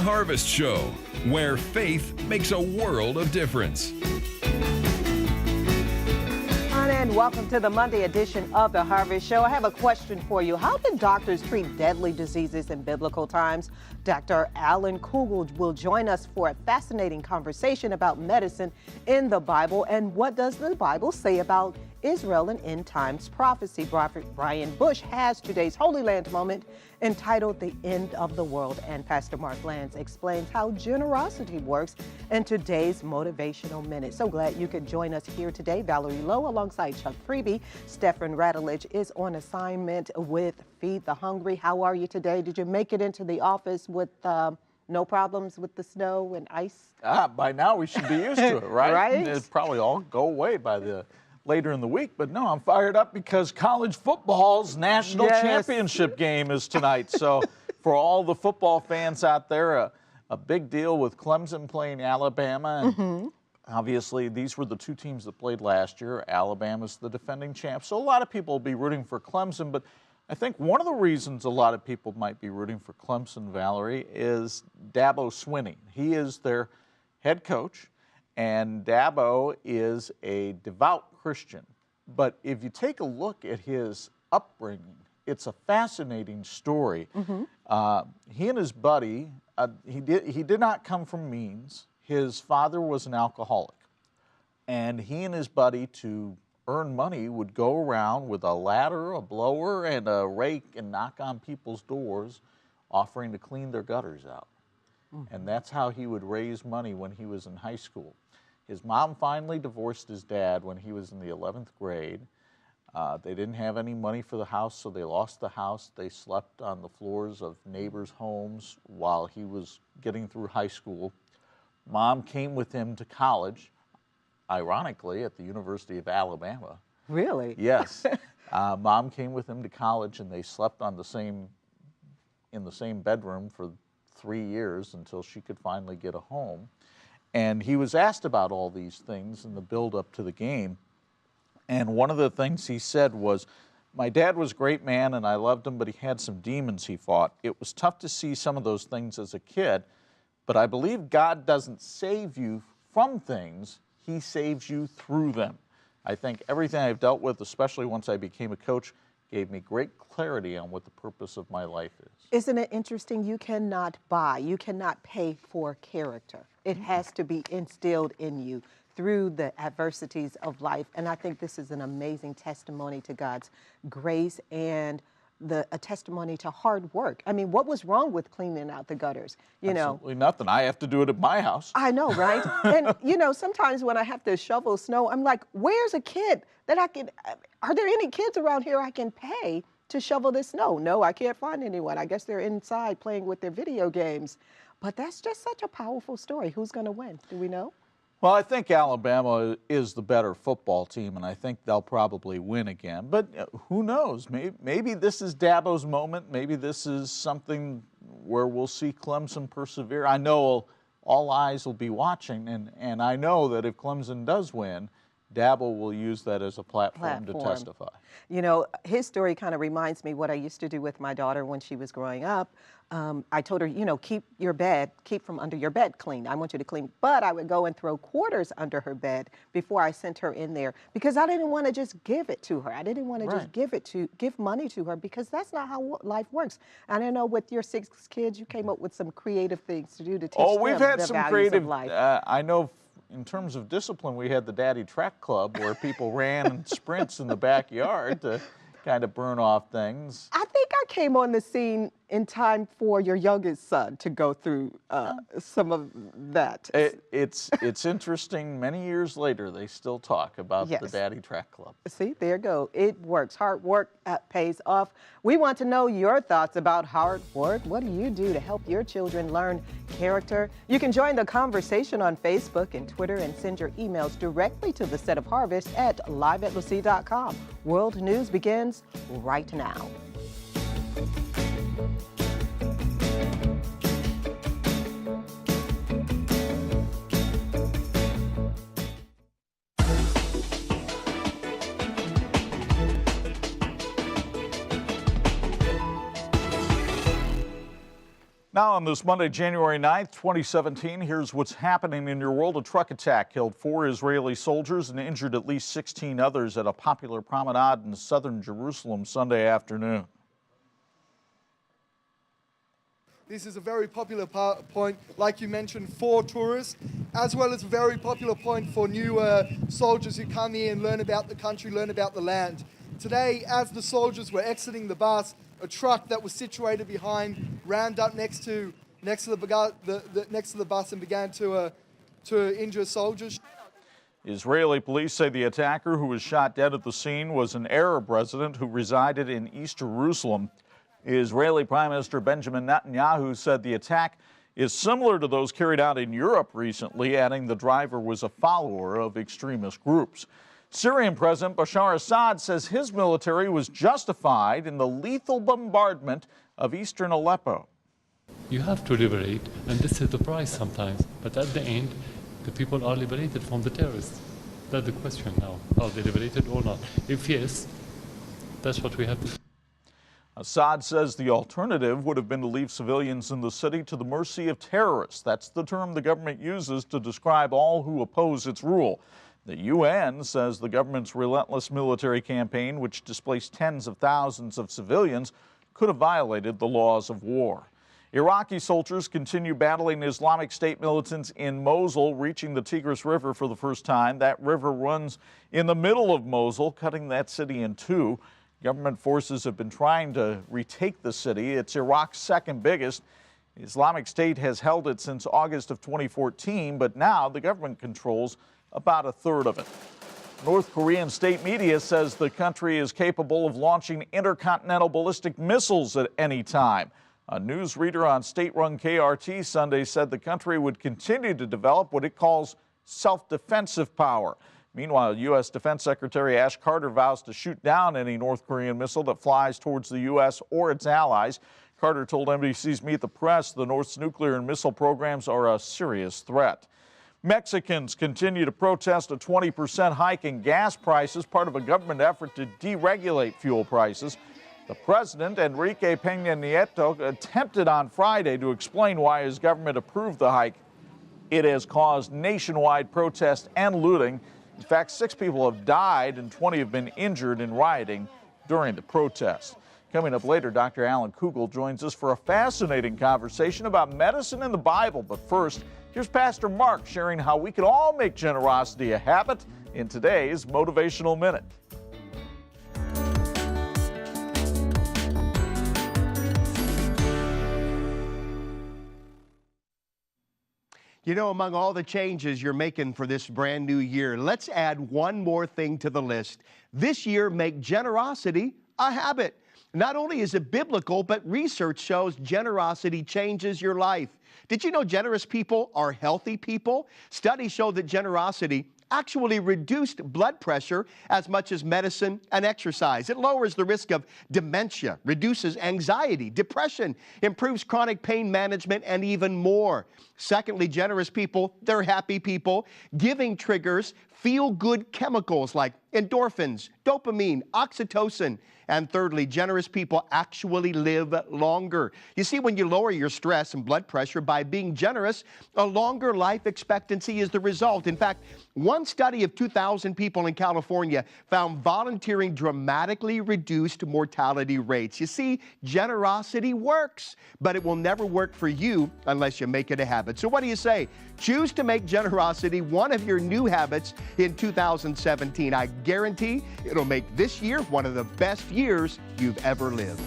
The Harvest Show, where faith makes a world of difference. And welcome to the Monday edition of The Harvest Show. I have a question for you. How did doctors treat deadly diseases in biblical times? Dr. Allan Cougle will join us for a fascinating conversation about medicine in the Bible and what does the Bible say about Israel and end times prophecy. Prophet Brian Bush has today's Holy Land moment entitled The End of the World, and Pastor Mark Lantz explains how generosity works in today's Motivational Minute. So glad you could join us here today. Valerie Lowe alongside Chuck Freeby. Stephen Radulich is on assignment with Feed the Hungry. How are you today? Did you make it into the office with no problems with the snow and ice? By now we should be used to it, right? Right. It'd probably all go away by the later in the week, but no, I'm fired up because college football's national championship game is tonight. So for all the football fans out there, a big deal with Clemson playing Alabama. And obviously, these were the two teams that played last year. Alabama's the defending champ. So a lot of people will be rooting for Clemson, but I think one of the reasons a lot of people might be rooting for Clemson, Valerie, is Dabo Swinney. He is their head coach, and Dabo is a devout Christian. But if you take a look at his upbringing, it's a fascinating story. He and his buddy, he did not come from means. His father was an alcoholic, and he and his buddy, to earn money, would go around with a ladder, a blower, and a rake and knock on people's doors offering to clean their gutters out. And that's how he would raise money when he was in high school. His mom finally divorced his dad when he was in the 11th grade. They didn't have any money for the house, so they lost the house. They slept on the floors of neighbors' homes while he was getting through high school. Mom came with him to college, ironically, at the University of Alabama. Really? Yes. Mom came with him to college, and they slept in the same bedroom for 3 years until she could finally get a home. And he was asked about all these things in the build-up to the game. And one of the things he said was, my dad was a great man and I loved him, but he had some demons he fought. It was tough to see some of those things as a kid, but I believe God doesn't save you from things, He saves you through them. I think everything I've dealt with, especially once I became a coach, gave me great clarity on what the purpose of my life is. Isn't it interesting? You cannot buy, you cannot pay for character. It has to be instilled in you through the adversities of life. And I think this is an amazing testimony to God's grace and a testimony to hard work. I mean, what was wrong with cleaning out the gutters? Absolutely nothing. I have to do it at my house. I know, right? And, sometimes when I have to shovel snow, I'm like, where's a kid that are there any kids around here I can pay to shovel this snow? No, I can't find anyone. I guess they're inside playing with their video games. But that's just such a powerful story. Who's going to win? Do we know? Well, I think Alabama is the better football team, and I think they'll probably win again. But who knows? Maybe this is Dabo's moment. Maybe this is something where we'll see Clemson persevere. I know all eyes will be watching, and I know that if Clemson does win, Dabo will use that as a platform to testify. His story kind of reminds me what I used to do with my daughter when she was growing up. I told her, keep from under your bed clean. I want you to clean. But I would go and throw quarters under her bed before I sent her in there because I didn't want to just give it to her. I didn't want to just give money to her because that's not how life works. And I know with your 6 kids, you came up with some creative things to do to teach them we've had the some values creative, of life. I know in terms of discipline, we had the Daddy Track Club where people ran sprints in the backyard to kind of burn off things. I think I came on the scene in time for your youngest son to go through some of that. It's interesting. Many years later, they still talk about the Daddy Track Club. See, there you go. It works. Hard work pays off. We want to know your thoughts about hard work. What do you do to help your children learn character? You can join the conversation on Facebook and Twitter and send your emails directly to the Set of Harvest at live@LeSEA.com. World News begins right now. Now on this Monday, January 9th, 2017, here's what's happening in your world. A truck attack killed 4 Israeli soldiers and injured at least 16 others at a popular promenade in southern Jerusalem Sunday afternoon. This is a very popular point, like you mentioned, for tourists, as well as a very popular point for new soldiers who come here and learn about the country, learn about the land. Today, as the soldiers were exiting the bus, a truck that was situated behind rammed up next to the bus and began to injure soldiers. Israeli police say the attacker, who was shot dead at the scene, was an Arab resident who resided in East Jerusalem. Israeli Prime Minister Benjamin Netanyahu said the attack is similar to those carried out in Europe recently, adding the driver was a follower of extremist groups. Syrian President Bashar Assad says his military was justified in the lethal bombardment of eastern Aleppo. You have to liberate, and this is the price sometimes, but at the end, the people are liberated from the terrorists. That's the question now. Are they liberated or not? If yes, that's what we have to do. Assad says the alternative would have been to leave civilians in the city to the mercy of terrorists. That's the term the government uses to describe all who oppose its rule. The UN says the government's relentless military campaign, which displaced tens of thousands of civilians, could have violated the laws of war. Iraqi soldiers continue battling Islamic State militants in Mosul, reaching the Tigris River for the first time. That river runs in the middle of Mosul, cutting that city in two. Government forces have been trying to retake the city. It's Iraq's second biggest. Islamic State has held it since August of 2014, but now the government controls about a third of it. North Korean state media says the country is capable of launching intercontinental ballistic missiles at any time. A newsreader on state-run KRT Sunday said the country would continue to develop what it calls self-defensive power. Meanwhile, U.S. Defense Secretary Ash Carter vows to shoot down any North Korean missile that flies towards the U.S. or its allies. Carter told NBC's Meet the Press the North's nuclear and missile programs are a serious threat. Mexicans continue to protest a 20% hike in gas prices, part of a government effort to deregulate fuel prices. The president, Enrique Peña Nieto, attempted on Friday to explain why his government approved the hike. It has caused nationwide protest and looting. In fact, 6 people have died and 20 have been injured in rioting during the protests. Coming up later, Dr. Allan Cougle joins us for a fascinating conversation about medicine and the Bible. But first, here's Pastor Mark sharing how we can all make generosity a habit in today's Motivational Minute. You know, among all the changes you're making for this brand new year, let's add one more thing to the list. This year, make generosity a habit. Not only is it biblical, but research shows generosity changes your life. Did you know generous people are healthy people? Studies show that generosity actually reduced blood pressure as much as medicine and exercise. It lowers the risk of dementia, reduces anxiety, depression, improves chronic pain management, and even more. Secondly, generous people, they're happy people. Giving triggers feel-good chemicals like endorphins, dopamine, oxytocin. And thirdly, generous people actually live longer. You see, when you lower your stress and blood pressure by being generous, a longer life expectancy is the result. In fact, one study of 2,000 people in California found volunteering dramatically reduced mortality rates. You see, generosity works, but it will never work for you unless you make it a habit. So what do you say? Choose to make generosity one of your new habits in 2017. I guarantee it'll make this year one of the best years you've ever lived.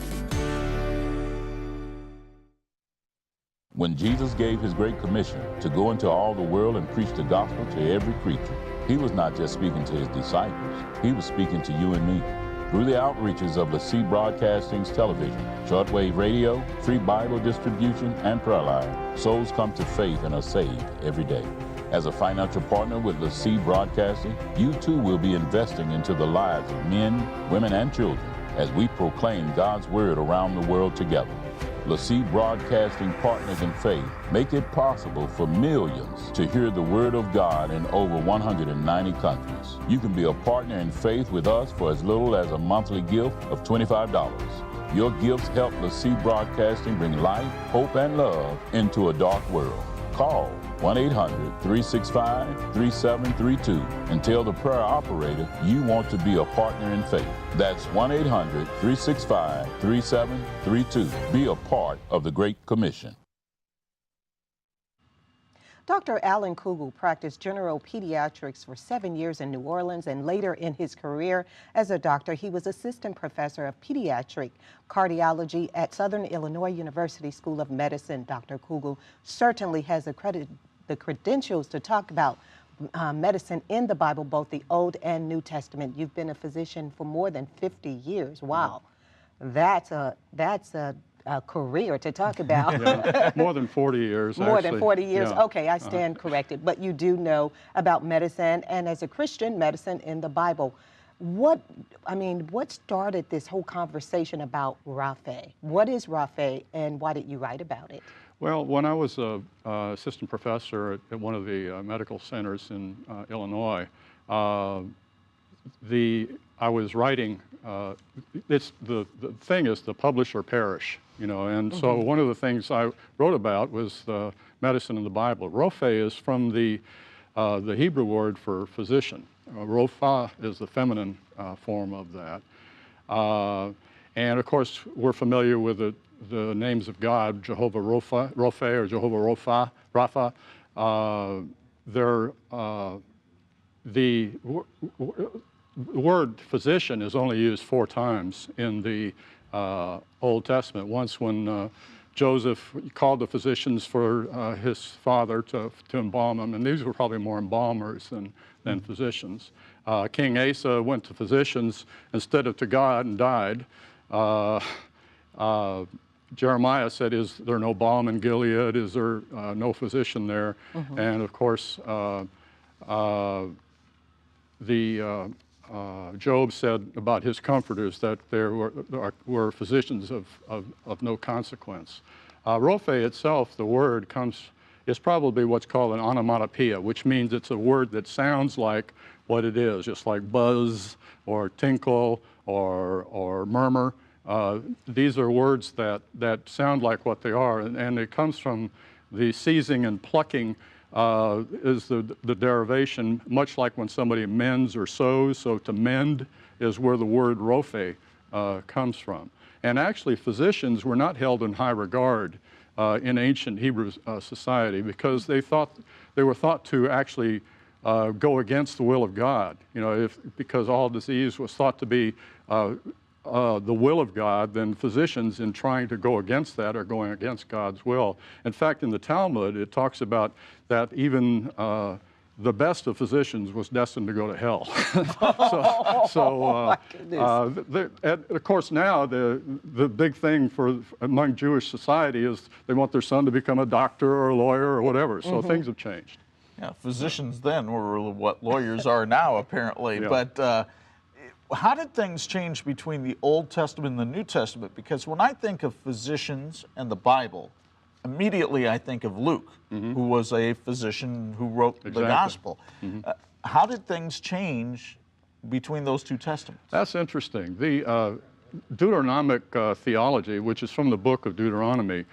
When Jesus gave his great commission to go into all the world and preach the gospel to every creature, he was not just speaking to his disciples, he was speaking to you and me. Through the outreaches of LeSEA Broadcasting's television, shortwave radio, free Bible distribution, and prayer line, souls come to faith and are saved every day. As a financial partner with LeSEA Broadcasting, you too will be investing into the lives of men, women, and children as we proclaim God's word around the world together. LeSEA Broadcasting partners in faith make it possible for millions to hear the word of God in over 190 countries. You can be a partner in faith with us for as little as a monthly gift of $25. Your gifts help LeSEA Broadcasting bring life, hope, and love into a dark world. Call 1-800-365-3732 and tell the prayer operator you want to be a partner in faith. That's 1-800-365-3732. Be a part of the Great Commission. Dr. Allan Cougle practiced general pediatrics for 7 years in New Orleans, and later in his career as a doctor, he was assistant professor of pediatric cardiology at Southern Illinois University School of Medicine. Dr. Cougle certainly has the credentials to talk about medicine in the Bible, both the Old and New Testament. You've been a physician for more than 50 years. Wow, that's a career to talk about. Yeah, more than 40 years. More actually. than 40 years. Yeah. Okay, I stand corrected. But you do know about medicine, and as a Christian, medicine in the Bible. What started this whole conversation about Raphe? What is Raphe, and why did you write about it? Well, when I was an assistant professor at one of the medical centers in Illinois, I was writing. The thing is, the publish or perish, and so one of the things I wrote about was medicine in the Bible. Raphe is from the Hebrew word for physician. Rapha is the feminine form of that, and of course we're familiar with the names of God, Jehovah Rapha or Jehovah Rapha. The word physician is only used 4 times in the Old Testament. Once when Joseph called the physicians for his father to embalm him, and these were probably more embalmers than physicians. King Asa went to physicians instead of to God and died. Jeremiah said, is there no balm in Gilead? Is there no physician there? And of course, Job said about his comforters that there were physicians of no consequence. Raphe itself, the word is probably what's called an onomatopoeia, which means it's a word that sounds like what it is, just like buzz or tinkle or murmur. These are words that sound like what they are, and it comes from the seizing and plucking is the derivation, much like when somebody mends or sews. So to mend is where the word Raphe comes from. And actually, physicians were not held in high regard in ancient Hebrew society because they were thought to actually go against the will of God. Because all disease was thought to be the will of God, then physicians, in trying to go against that, are going against God's will. In fact, in the Talmud, it talks about that even the best of physicians was destined to go to hell. And of course, now the big thing among Jewish society is they want their son to become a doctor or a lawyer or whatever. So things have changed. Yeah, physicians then were what lawyers are now, apparently. Yeah. But how did things change between the Old Testament and the New Testament? Because when I think of physicians and the Bible, immediately I think of Luke, who was a physician who wrote the Gospel. How did things change between those two testaments? That's interesting. The Deuteronomic theology, which is from the book of Deuteronomy,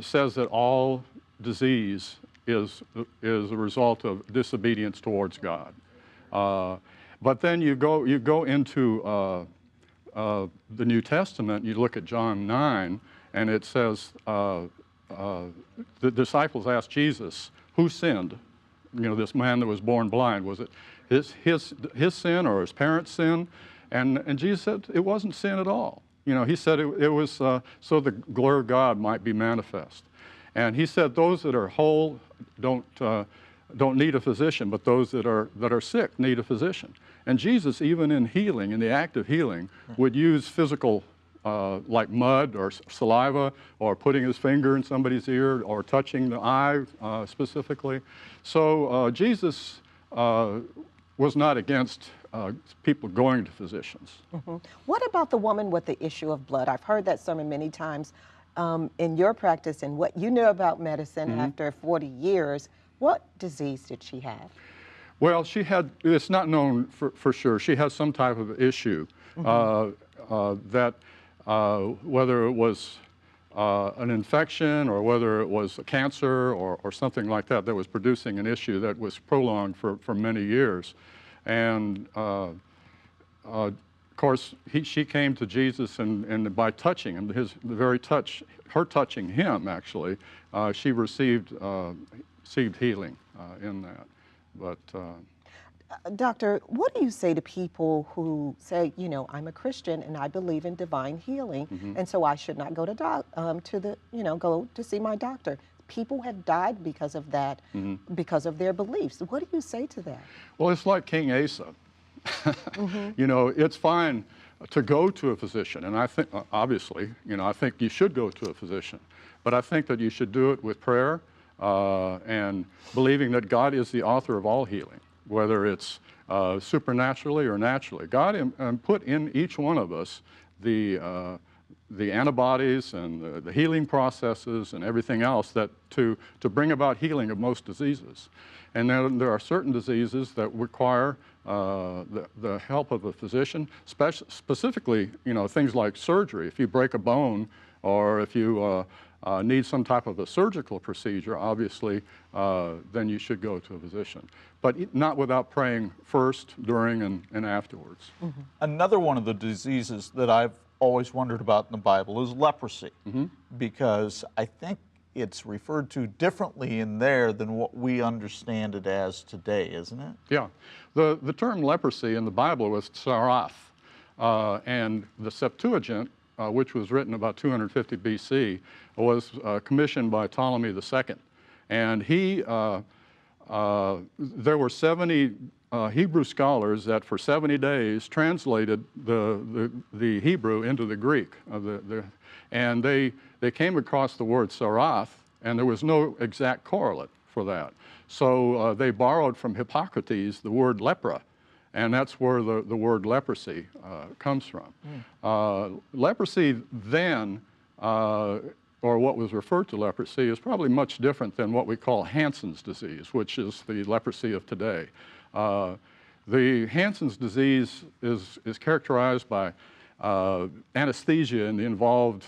says that all disease is a result of disobedience towards God. But then you go into the New Testament, you look at John 9, and it says, the disciples asked Jesus, who sinned? This man that was born blind. Was it his sin or his parents' sin? And Jesus said it wasn't sin at all. He said it was so the glory of God might be manifest. And he said those that are whole don't need a physician, but those that are sick need a physician. And Jesus, even in healing, in the act of healing, would use physical, like mud or saliva, or putting his finger in somebody's ear, or touching the eye specifically. So Jesus was not against people going to physicians. What about the woman with the issue of blood? I've heard that sermon many times. In your practice and what you know about medicine after 40 years, what disease did she have? Well, she had, it's not known for sure, she has some type of issue that whether it was an infection or whether it was a cancer or something like that that was producing an issue that was prolonged for many years. And of course, she came to Jesus, and by touching him, her touching him actually, she received healing in that. But Doctor, what do you say to people who say, you know, I'm a Christian and I believe in divine healing, and so I should not go to go to see my doctor? People have died because of that, because of their beliefs. What do you say to that? Well, it's like King Asa. You know, it's fine to go to a physician, and I think, obviously, you know, I think you should go to a physician, but I think that you should do it with prayer and believing that God is the author of all healing, whether it's supernaturally or naturally. God put in each one of us the antibodies and the healing processes and everything else that to bring about healing of most diseases. And then there are certain diseases that require the help of a physician, specifically, you know, things like surgery. If you break a bone or if you need some type of a surgical procedure, obviously, then you should go to a physician. But not without praying first, during, and afterwards. Another one of the diseases that I've always wondered about in the Bible is leprosy, because I think it's referred to differently in there than what we understand it as today, isn't it? Yeah. The term leprosy in the Bible was tsarath, and the Septuagint, which was written about 250 BC, was commissioned by Ptolemy II. And there were 70 Hebrew scholars that for 70 days translated the Hebrew into the Greek. And they came across the word tsarath, and there was no exact correlate for that. So they borrowed from Hippocrates the word lepra, and that's where the word leprosy comes from. Leprosy then, or what was referred to leprosy, is probably much different than what we call Hansen's disease, which is the leprosy of today. The Hansen's disease is characterized by anesthesia in the involved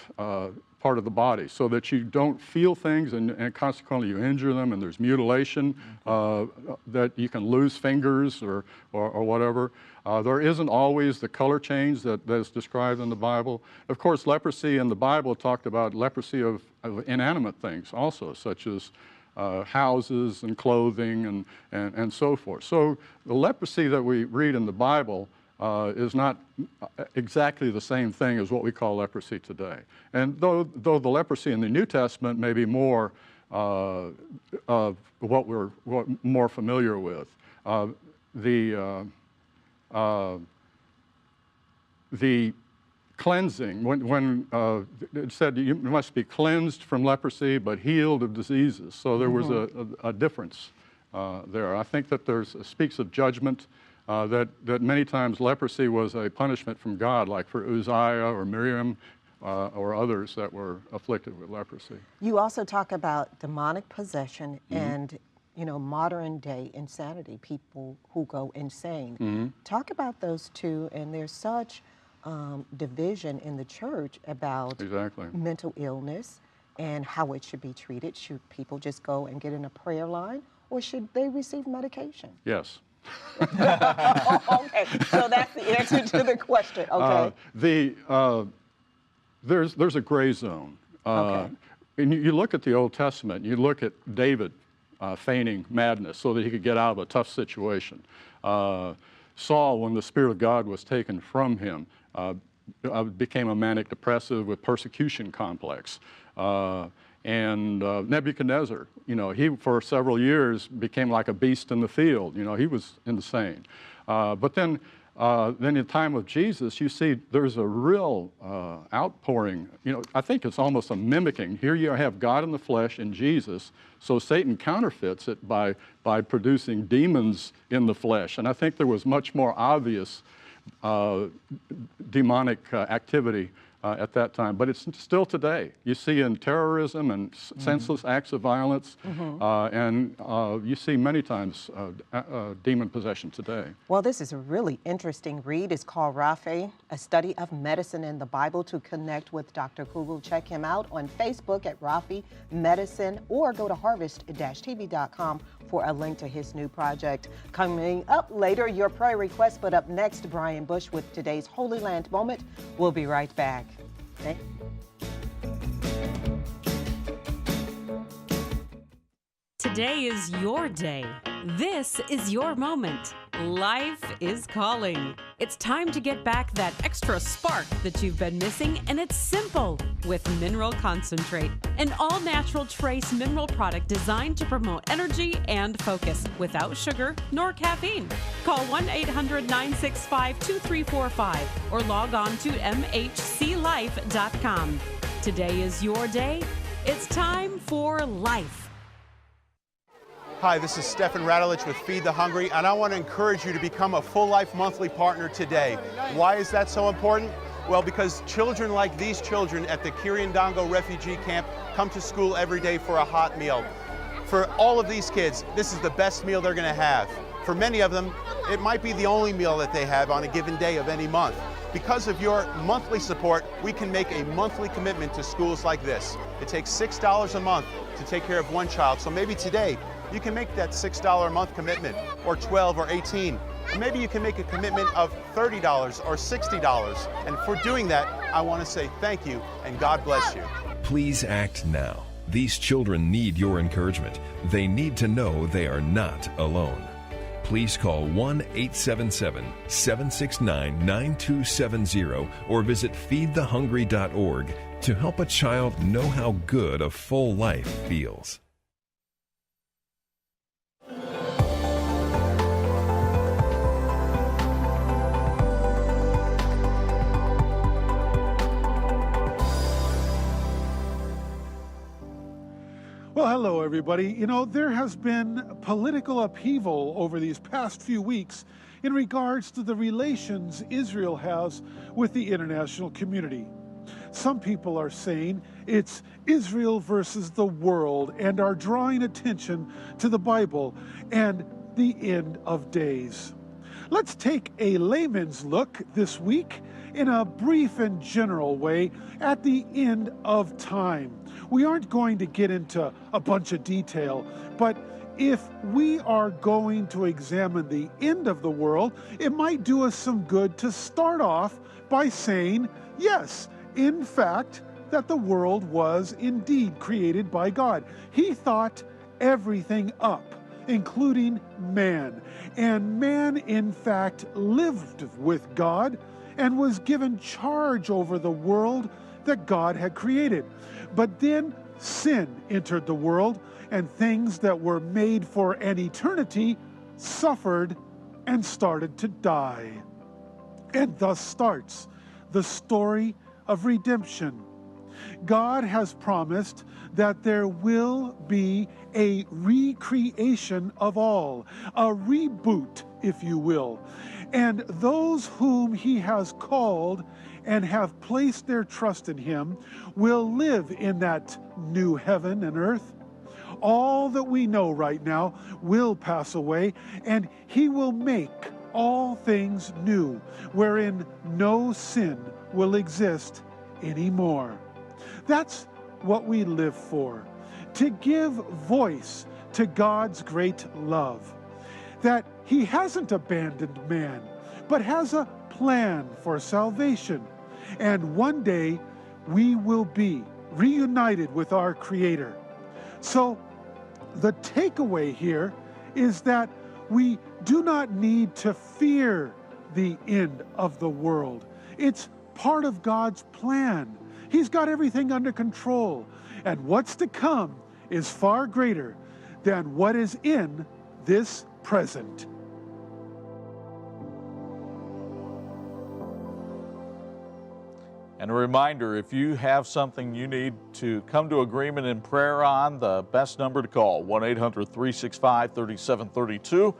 part of the body, so that you don't feel things and consequently you injure them, and there's mutilation, that you can lose fingers or whatever. There isn't always the color change that is described in the Bible. Of course, leprosy in the Bible talked about leprosy of inanimate things also, such as houses and clothing and so forth. So the leprosy that we read in the Bible is not exactly the same thing as what we call leprosy today. And though the leprosy in the New Testament may be more of what we're more familiar with, the cleansing, when it said you must be cleansed from leprosy but healed of diseases. So there was a difference there. I think that speaks of judgment, that many times leprosy was a punishment from God, like for Uzziah or Miriam or others that were afflicted with leprosy. You also talk about demonic possession and, you know, modern day insanity, people who go insane. Talk about those two, and there's such division in the church about mental illness and how it should be treated. Should people just go and get in a prayer line, or should they receive medication? Yes. Okay, so that's the answer to the question. Okay. There's a gray zone. And you look at the Old Testament, you look at David feigning madness so that he could get out of a tough situation. Saul, when the Spirit of God was taken from him, became a manic depressive with persecution complex. And Nebuchadnezzar, you know, he for several years became like a beast in the field. You know, he was insane. But then in the time of Jesus, you see there's a real outpouring. You know, I think it's almost a mimicking. Here you have God in the flesh in Jesus, so Satan counterfeits it by producing demons in the flesh. And I think there was much more obvious demonic activity at that time. But it's still today. You see in terrorism and senseless acts of violence, and you see many times demon possession today. Well, this is a really interesting read. It's called Raphi, A Study of Medicine in the Bible. To connect with Dr. Cougle, check him out on Facebook at Raphi Medicine, or go to harvest-tv.com for a link to his new project. Coming up later, your prayer request, but up next, Brian Bush with today's Holy Land Moment. We'll be right back. Thank you. Today is your day. This is your moment. Life is calling. It's time to get back that extra spark that you've been missing, and it's simple with Mineral Concentrate, an all-natural trace mineral product designed to promote energy and focus without sugar nor caffeine. Call 1-800-965-2345 or log on to mhclife.com. Today is your day. It's time for life. Hi, this is Stefan Radulich with Feed the Hungry, and I want to encourage you to become a Full Life Monthly partner today. Why is that so important? Well, because children like these children at the Kiryandongo refugee camp come to school every day for a hot meal. For all of these kids, this is the best meal they're going to have. For many of them, it might be the only meal that they have on a given day of any month. Because of your monthly support, we can make a monthly commitment to schools like this. It takes $6 a month to take care of one child, so maybe today, you can make that $6 a month commitment, or $12 or $18. Or maybe you can make a commitment of $30 or $60. And for doing that, I want to say thank you and God bless you. Please act now. These children need your encouragement. They need to know they are not alone. Please call 1-877-769-9270 or visit feedthehungry.org to help a child know how good a full life feels. Well, hello, everybody. You know, there has been political upheaval over these past few weeks in regards to the relations Israel has with the international community. Some people are saying it's Israel versus the world and are drawing attention to the Bible and the end of days. Let's take a layman's look this week in a brief and general way at the end of time. We aren't going to get into a bunch of detail, but if we are going to examine the end of the world, it might do us some good to start off by saying, yes, in fact, that the world was indeed created by God. He thought everything up, including man. And man, in fact, lived with God and was given charge over the world that God had created. But then sin entered the world, and things that were made for an eternity suffered and started to die. And thus starts the story of redemption. God has promised that there will be a recreation of all, a reboot, if you will. And those whom He has called and have placed their trust in Him will live in that new heaven and earth. All that we know right now will pass away, and He will make all things new, wherein no sin will exist anymore. That's what we live for, to give voice to God's great love, that He hasn't abandoned man, but has a plan for salvation. And one day we will be reunited with our Creator. So the takeaway here is that we do not need to fear the end of the world. It's part of God's plan. He's got everything under control. And what's to come is far greater than what is in this present. And a reminder, if you have something you need to come to agreement in prayer on, the best number to call, 1-800-365-3732. You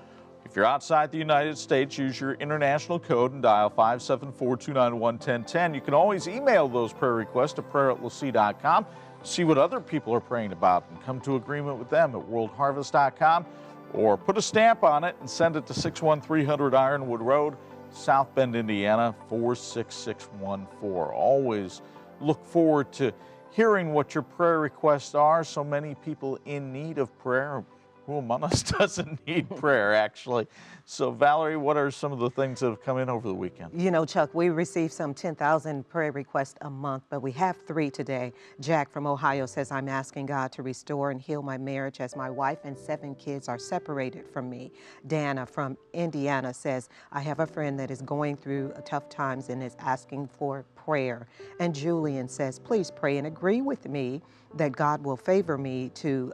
If you're outside the United States, use your international code and dial 574-291-1010. You can always email those prayer requests to prayer@lesea.com. See what other people are praying about and come to agreement with them at worldharvest.com, or put a stamp on it and send it to 61300 Ironwood Road, South Bend, Indiana, 46614. Always look forward to hearing what your prayer requests are. So many people in need of prayer. Who among us doesn't need prayer, actually? So, Valerie, what are some of the things that have come in over the weekend? You know, Chuck, we receive some 10,000 prayer requests a month, but we have 3 today. Jack from Ohio says, I'm asking God to restore and heal my marriage as my wife and 7 kids are separated from me. Dana from Indiana says, I have a friend that is going through tough times and is asking for prayer. And Julian says, please pray and agree with me that God will favor me to,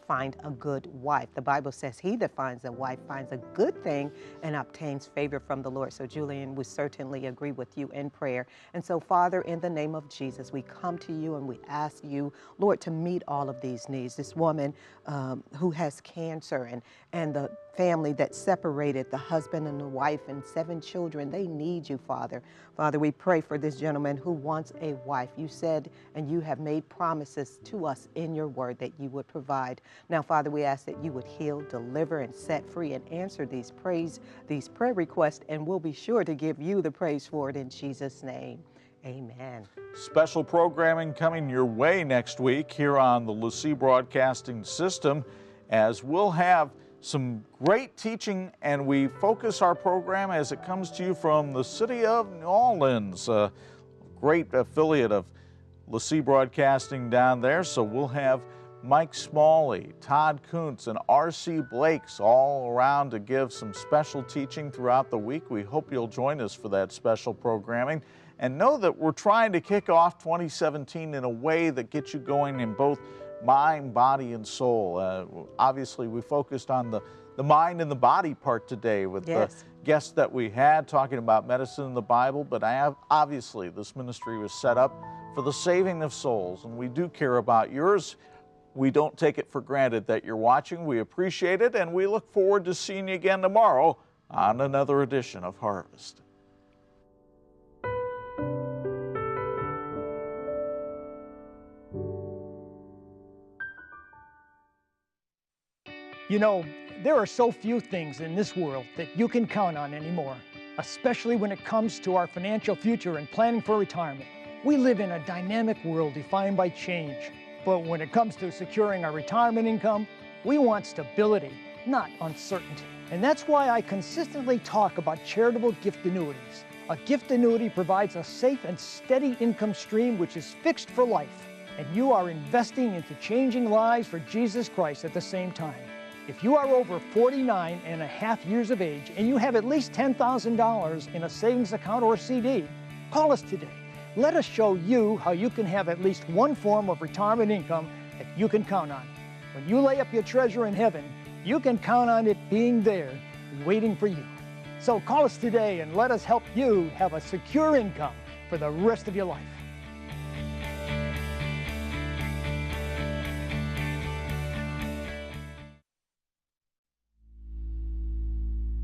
find a good wife. The Bible says he that finds a wife finds a good thing and obtains favor from the Lord. So Julian, we certainly agree with you in prayer. And so Father, in the name of Jesus, we come to you and we ask you, Lord, to meet all of these needs. This woman who has cancer and the family that separated, the husband and the wife and 7 children, they need you, Father. Father, we pray for this gentleman who wants a wife. You said and you have made promises to us in your word that you would provide. Now, Father, we ask that you would heal, deliver, and set free and answer these prayer requests, and we'll be sure to give you the praise for it in Jesus' name. Amen. Special programming coming your way next week here on the LeSEA Broadcasting System, as we'll have some great teaching, and we focus our program as it comes to you from the city of New Orleans, a great affiliate of LeSEA Broadcasting down there. So we'll have Mike Smalley, Todd Kuntz, and R.C. Blakes all around to give some special teaching throughout the week. We hope you'll join us for that special programming. And know that we're trying to kick off 2017 in a way that gets you going in both mind, body, and soul. Obviously, we focused on the mind and the body part today with the guests that we had talking about medicine and the Bible, but obviously this ministry was set up for the saving of souls, and we do care about yours. We don't take it for granted that you're watching. We appreciate it, and we look forward to seeing you again tomorrow on another edition of Harvest. You know, there are so few things in this world that you can count on anymore, especially when it comes to our financial future and planning for retirement. We live in a dynamic world defined by change, but when it comes to securing our retirement income, we want stability, not uncertainty. And that's why I consistently talk about charitable gift annuities. A gift annuity provides a safe and steady income stream which is fixed for life, and you are investing into changing lives for Jesus Christ at the same time. If you are over 49 and a half years of age and you have at least $10,000 in a savings account or CD, call us today. Let us show you how you can have at least one form of retirement income that you can count on. When you lay up your treasure in heaven, you can count on it being there, waiting for you. So call us today and let us help you have a secure income for the rest of your life.